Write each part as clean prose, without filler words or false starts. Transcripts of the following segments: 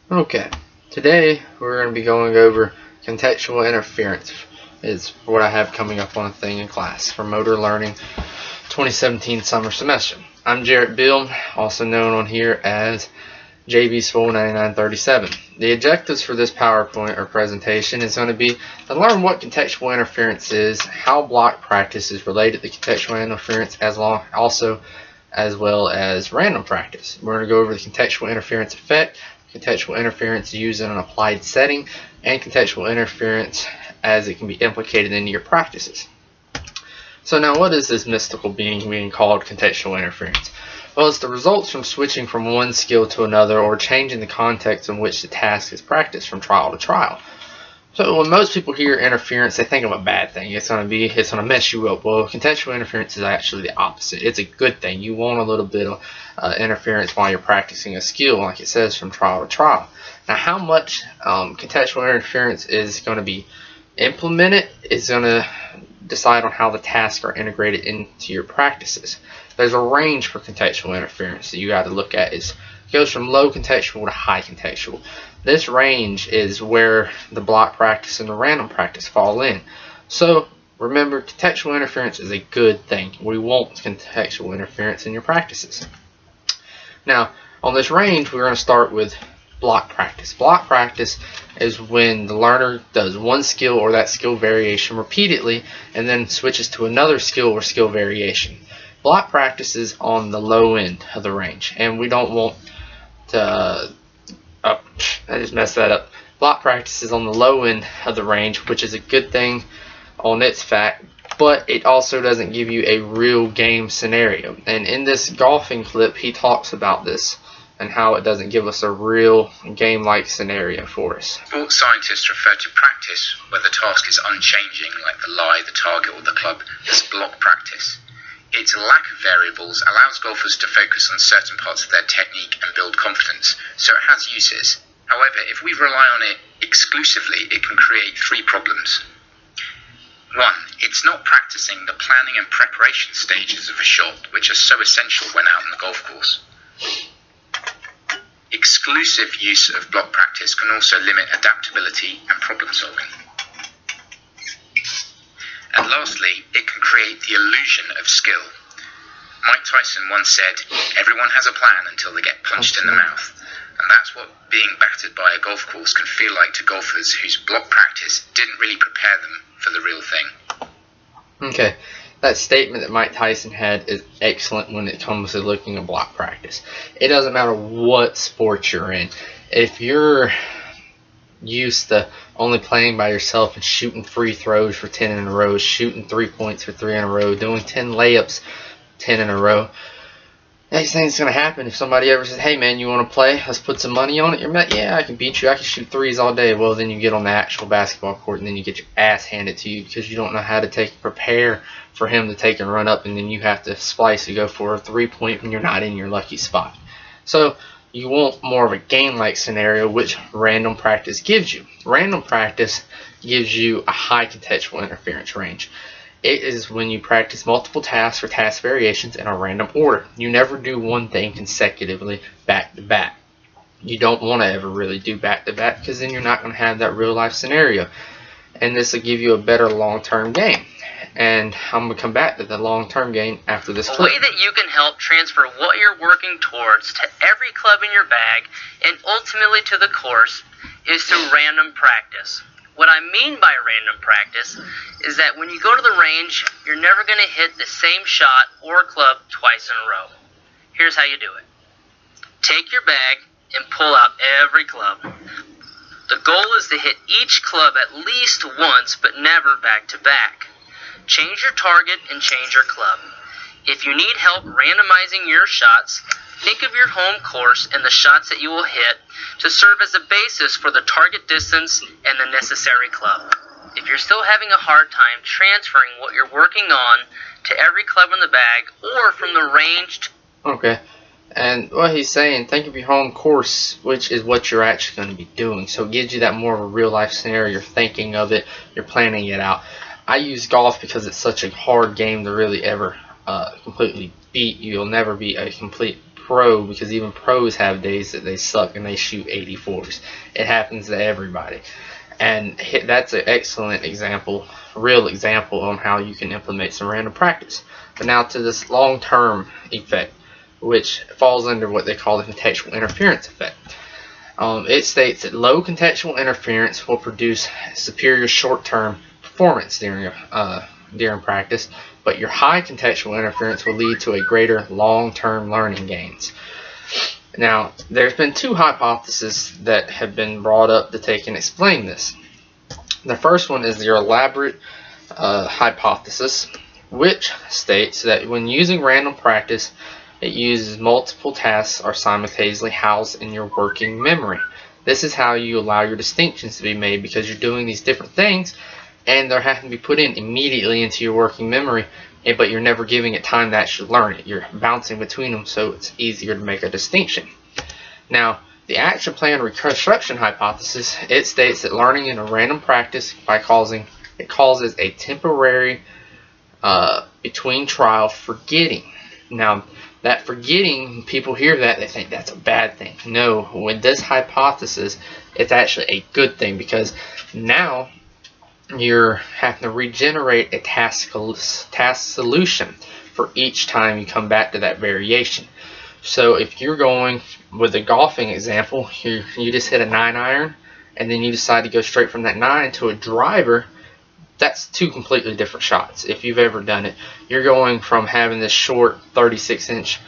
Okay, today we're going to be going over contextual interference is what I have coming up on a thing in class for motor learning 2017 summer semester. I'm Jarrett Bill, also known on here as JB Swole 9937. The objectives for this PowerPoint or presentation is going to be to learn what contextual interference is, how block practice is related to contextual interference, as well as random practice. We're going to go over the contextual interference effect, contextual interference used in an applied setting, and contextual interference as it can be implicated into your practices. So now, what is this mystical being called contextual interference? Well, it's the results from switching from one skill to another or changing the context in which the task is practiced from trial to trial. So when most people hear interference, they think of a bad thing. It's going to mess you up. Well, contextual interference is actually the opposite. It's a good thing. You want a little bit of interference while you're practicing a skill, like it says, from trial to trial. Now, how much contextual interference is going to be implemented is going to decide on how the tasks are integrated into your practices. There's a range for contextual interference that you got to look at. It goes from low contextual to high contextual. This range is where the block practice and the random practice fall in. So remember, contextual interference is a good thing. We want contextual interference in your practices. Now, on this range, we're going to start with block practice. Block practice is when the learner does one skill or that skill variation repeatedly and then switches to another skill or skill variation. Block practice is on the low end of the range, and we don't want to I just messed that up. Block practice is on the low end of the range, which is a good thing on its fact, but it also doesn't give you a real game scenario. And in this golfing clip, he talks about this and how it doesn't give us a real game-like scenario for us. Sports scientists refer to practice where the task is unchanging, like the lie, the target, or the club, as block practice. Its lack of variables allows golfers to focus on certain parts of their technique and build confidence, so it has uses. However, if we rely on it exclusively, it can create three problems. One, it's not practicing the planning and preparation stages of a shot, which are so essential when out on the golf course. Exclusive use of block practice can also limit adaptability and problem solving. And lastly, it can create the illusion of skill. Mike Tyson once said, "Everyone has a plan until they get punched in the mouth." And that's what being battered by a golf course can feel like to golfers whose block practice didn't really prepare them for the real thing. Okay, that statement that Mike Tyson had is excellent when it comes to looking at block practice. It doesn't matter what sport you're in. If you're used to only playing by yourself and shooting free throws for 10 in a row, shooting 3 points for 3 in a row, doing 10 layups 10 in a row, next thing's going to happen if somebody ever says, "Hey man, you want to play? Let's put some money on it." You're like, "Yeah, I can beat you. I can shoot threes all day." Well, then you get on the actual basketball court and then you get your ass handed to you because you don't know how to prepare for him to take and run up, and then you have to splice to go for a 3-point when you're not in your lucky spot. So you want more of a game-like scenario, which random practice gives you. Random practice gives you a high contextual interference range. It is when you practice multiple tasks or task variations in a random order. You never do one thing consecutively back to back. You don't want to ever really do back to back because then you're not going to have that real life scenario. And this will give you a better long-term game. And I'm going to come back to the long-term game after this clip. A way that you can help transfer what you're working towards to every club in your bag and ultimately to the course is through random practice. What I mean by random practice is that when you go to the range, you're never going to hit the same shot or club twice in a row. Here's how you do it. Take your bag and pull out every club. The goal is to hit each club at least once, but never back to back. Change your target and change your club. If you need help randomizing your shots, think of your home course and the shots that you will hit to serve as a basis for the target distance and the necessary club. If you're still having a hard time transferring what you're working on to every club in the bag or from the range to... Okay, and what he's saying, think of your home course, which is what you're actually going to be doing. So it gives you that more of a real life scenario. You're thinking of it, you're planning it out. I use golf because it's such a hard game to really ever completely beat. You'll never be a complete pro, because even pros have days that they suck and they shoot 84s. It happens to everybody. And that's an excellent example, real example on how you can implement some random practice. But now to this long-term effect, which falls under what they call the contextual interference effect. It states that low contextual interference will produce superior short-term performance during practice, but your high contextual interference will lead to a greater long-term learning gains. Now, there's been two hypotheses that have been brought up to take and explain this. The first one is your elaborate hypothesis, which states that when using random practice, it uses multiple tasks are simultaneously housed in your working memory. This is how you allow your distinctions to be made, because you're doing these different things and they're having to be put in immediately into your working memory, but you're never giving it time to actually learn it. You're bouncing between them, so it's easier to make a distinction. Now, the action plan reconstruction hypothesis, it states that learning in a random practice causes a temporary between trial forgetting. Now, that forgetting, people hear that, they think that's a bad thing. No, with this hypothesis, it's actually a good thing, because now you're having to regenerate a task solution for each time you come back to that variation. So if you're going with a golfing example, you just hit a 9-iron and then you decide to go straight from that 9 to a driver, that's two completely different shots. If you've ever done it, you're going from having this short 36-inch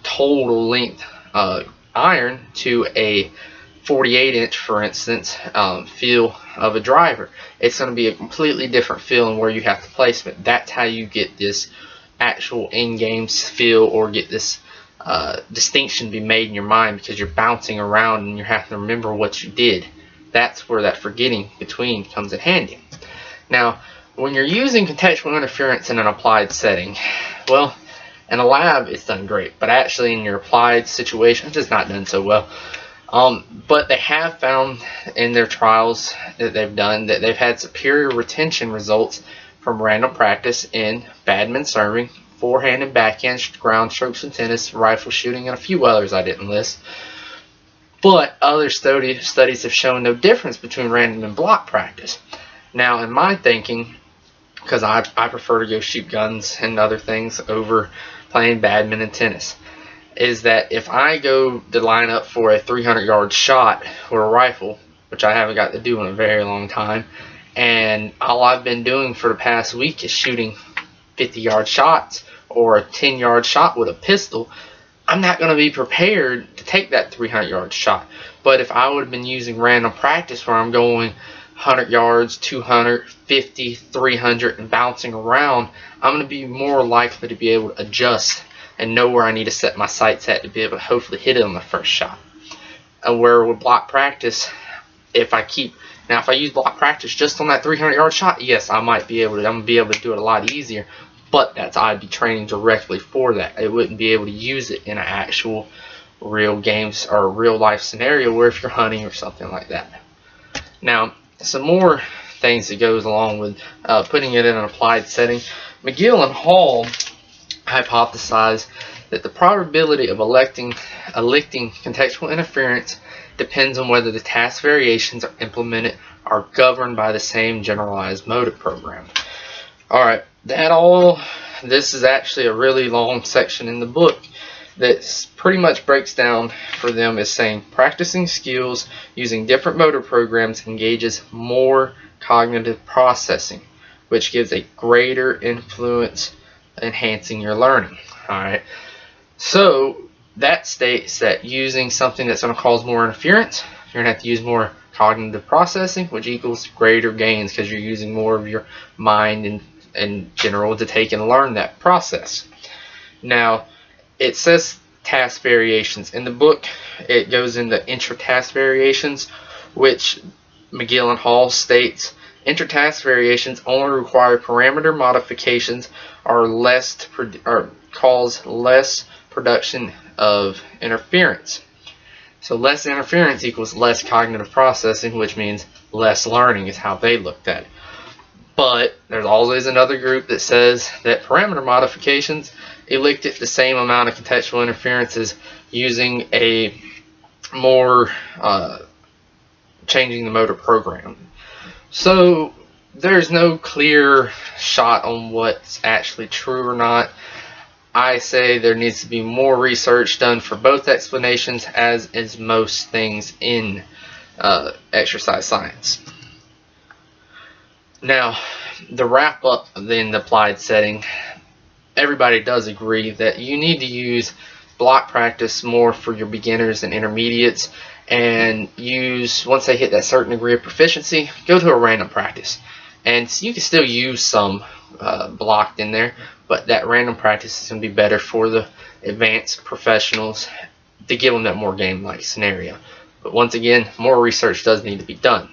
total length iron to a 48-inch, for instance, feel of a driver. It's going to be a completely different feel in where you have to place it. That's how you get this actual in-game feel, or get this distinction be made in your mind, because you're bouncing around and you have to remember what you did. That's where that forgetting between comes in handy. Now, when you're using contextual interference in an applied setting, well, in a lab it's done great, but actually in your applied situations it's not done so well. But they have found in their trials that they've done that they've had superior retention results from random practice in badminton serving, forehand and backhand, ground strokes and tennis, rifle shooting, and a few others I didn't list. But other studies have shown no difference between random and block practice. Now, in my thinking, because I prefer to go shoot guns and other things over playing badminton and tennis, is that if I go to line up for a 300-yard shot or a rifle, which I haven't got to do in a very long time, and all I've been doing for the past week is shooting 50-yard shots or a 10-yard shot with a pistol, I'm not going to be prepared to take that 300-yard shot. But if I would have been using random practice where I'm going 100 yards, 200, 50, 300, and bouncing around, I'm going to be more likely to be able to adjust and know where I need to set my sights at to be able to hopefully hit it on the first shot. Where with block practice, if I use block practice just on that 300-yard shot, yes, I'm going to be able to do it a lot easier, but I'd be training directly for that. I wouldn't be able to use it in an actual real games or real life scenario where if you're hunting or something like that. Now, some more things that goes along with putting it in an applied setting. McGill and Hall hypothesized that the probability of electing contextual interference depends on whether the task variations are implemented are governed by the same generalized motive program. Alright, this is actually a really long section in the book that pretty much breaks down for them as saying practicing skills using different motor programs engages more cognitive processing, which gives a greater influence enhancing your learning. Alright, so that states that using something that's going to cause more interference, you're going to have to use more cognitive processing, which equals greater gains because you're using more of your mind in general to take and learn that process. Now, it says task variations. In the book, it goes into intra-task variations, which McGill and Hall states intra-task variations only require parameter modifications or cause less production of interference. So less interference equals less cognitive processing, which means less learning is how they looked at it. But there's always another group that says that parameter modifications he looked at the same amount of contextual interference as using a more changing the motor program. So there's no clear shot on what's actually true or not. I say there needs to be more research done for both explanations, as is most things in exercise science. Now, the wrap up in the applied setting, everybody does agree that you need to use block practice more for your beginners and intermediates, and use, once they hit that certain degree of proficiency, go to a random practice. And you can still use some blocked in there, but that random practice is going to be better for the advanced professionals to give them that more game-like scenario. But once again, more research does need to be done.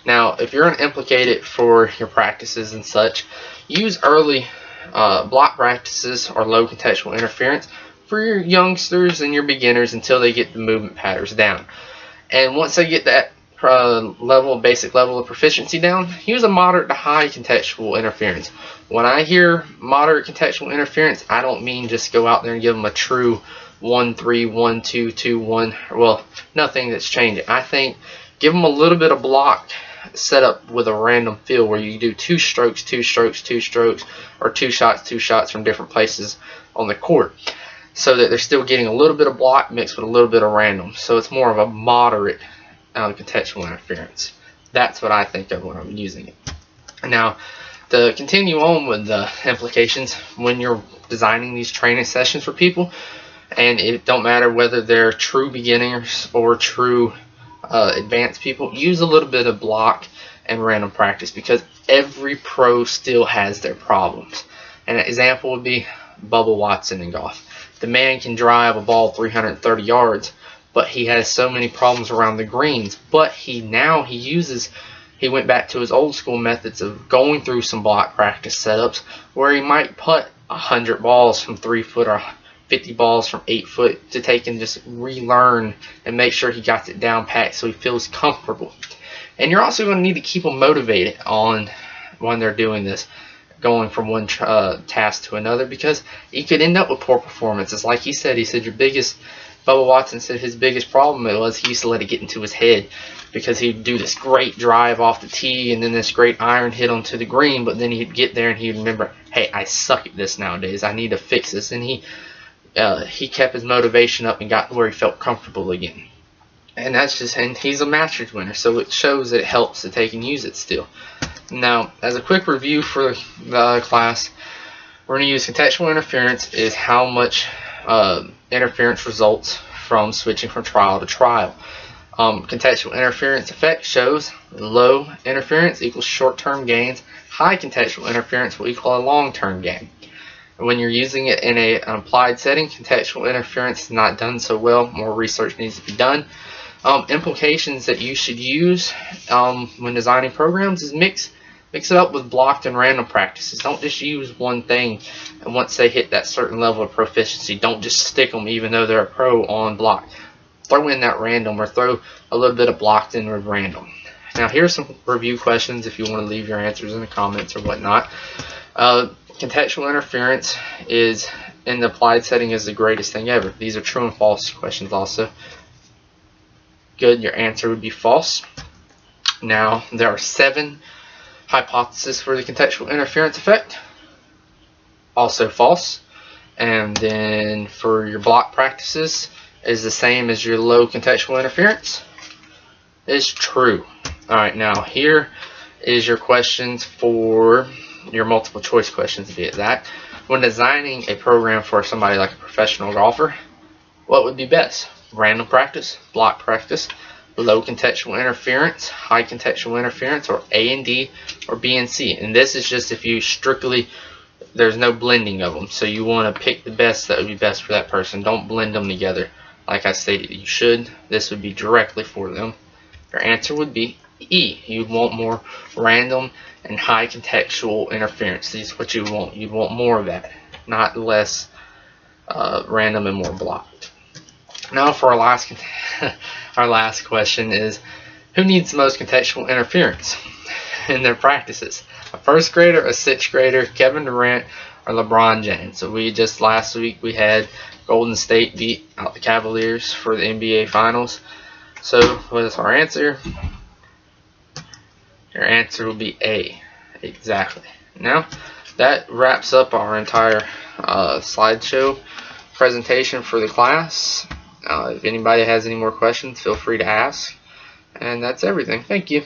Now, if you're going to implicate it for your practices and such, use early block practices or low contextual interference for your youngsters and your beginners until they get the movement patterns down. And once they get that basic level of proficiency down, use a moderate to high contextual interference. When I hear moderate contextual interference, I don't mean just go out there and give them a true 1-3, 1-2, 2-1. Well, nothing that's changing. I think give them a little bit of block set up with a random feel where you do 2 strokes, 2 strokes, 2 strokes, or 2 shots from different places on the court, so that they're still getting a little bit of block mixed with a little bit of random. So it's more of a moderate contextual interference. That's what I think of when I'm using it. Now, to continue on with the implications, when you're designing these training sessions for people, and it don't matter whether they're true beginners or true advanced people, use a little bit of block and random practice, because every pro still has their problems. An example would be Bubba Watson in golf. The man can drive a ball 330 yards, but he has so many problems around the greens. But he went back to his old school methods of going through some block practice setups where he might putt 100 balls from 3 foot or 50 balls from 8 foot to take and just relearn and make sure he got it down pat so he feels comfortable. And you're also going to need to keep them motivated on when they're doing this, going from one task to another, because you could end up with poor performances. Like he said Bubba Watson said his biggest problem was he used to let it get into his head, because he'd do this great drive off the tee and then this great iron hit onto the green, but then he'd get there and he'd remember, hey, I suck at this nowadays, I need to fix this. And he kept his motivation up and got where he felt comfortable again. And he's a Masters winner, so it shows that it helps that they can use it still. Now, as a quick review for the class, we're going to use contextual interference is how much interference results from switching from trial to trial. Contextual interference effect shows low interference equals short-term gains. High contextual interference will equal a long-term gain. When you're using it in an applied setting, contextual interference is not done so well. More research needs to be done. Implications that you should use when designing programs is mix it up with blocked and random practices. Don't just use one thing, and once they hit that certain level of proficiency, don't just stick them even though they're a pro on block. Throw in that random, or throw a little bit of blocked in with random. Now here's some review questions if you want to leave your answers in the comments or whatnot. Contextual interference is in the applied setting is the greatest thing ever. These are true and false questions also. Good, your answer would be false. Now, there are 7 hypotheses for the contextual interference effect. Also false. And then for your block practices is the same as your low contextual interference. Is true. Alright, now here is your questions for your multiple choice questions, be it that. When designing a program for somebody like a professional golfer, what would be best? Random practice, block practice, low contextual interference, high contextual interference, or A and D, or B and C. And this is just if you strictly, there's no blending of them. So you want to pick the best that would be best for that person. Don't blend them together. Like I stated, you should. This would be directly for them. Your answer would be E. You'd want more random and high contextual interference. This is what you want. You'd want more of that, not less random and more blocked. Now for our last question is, who needs the most contextual interference in their practices? A first grader, a sixth grader, Kevin Durant, or LeBron James. So last week we had Golden State beat out the Cavaliers for the NBA Finals. So what is our answer? Your answer will be A. Exactly. Now, that wraps up our entire slideshow presentation for the class. If anybody has any more questions, feel free to ask. And that's everything. Thank you.